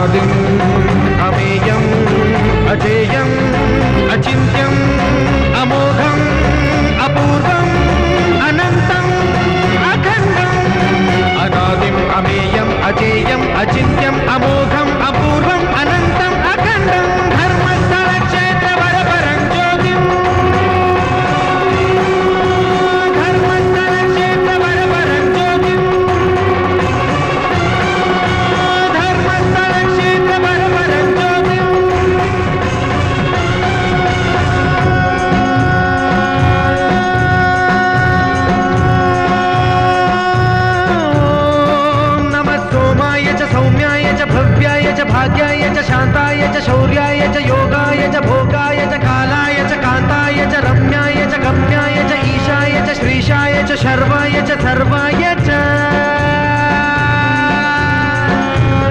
अनादिम् अमेयम् अजेयम् अचिन्त्यम् अमोघम् अपूर्वम् अनन्तम् अखण्डम् अनादिम् अमेयम् अजेयम् अचिन्त्यम् अमोघम् अपूर्वम् अनन्तम् अखण्डम् धर्मस्थल क्षेत्र वरपरं ज्योतिम् धर्मस्थल क्षेत्र वरपरं ज्योतिम् धर्मस्थल क्षेत्र वरपरं ज्योतिम् सौम्याय च भव्याय च भाग्याय च शान्ताय च शौर्याय च योगाय च भोगाय च कालाय च कान्ताय च रम्याय च गम्याय च ईशाय च श्रीशाय च शर्वाय च सर्वाय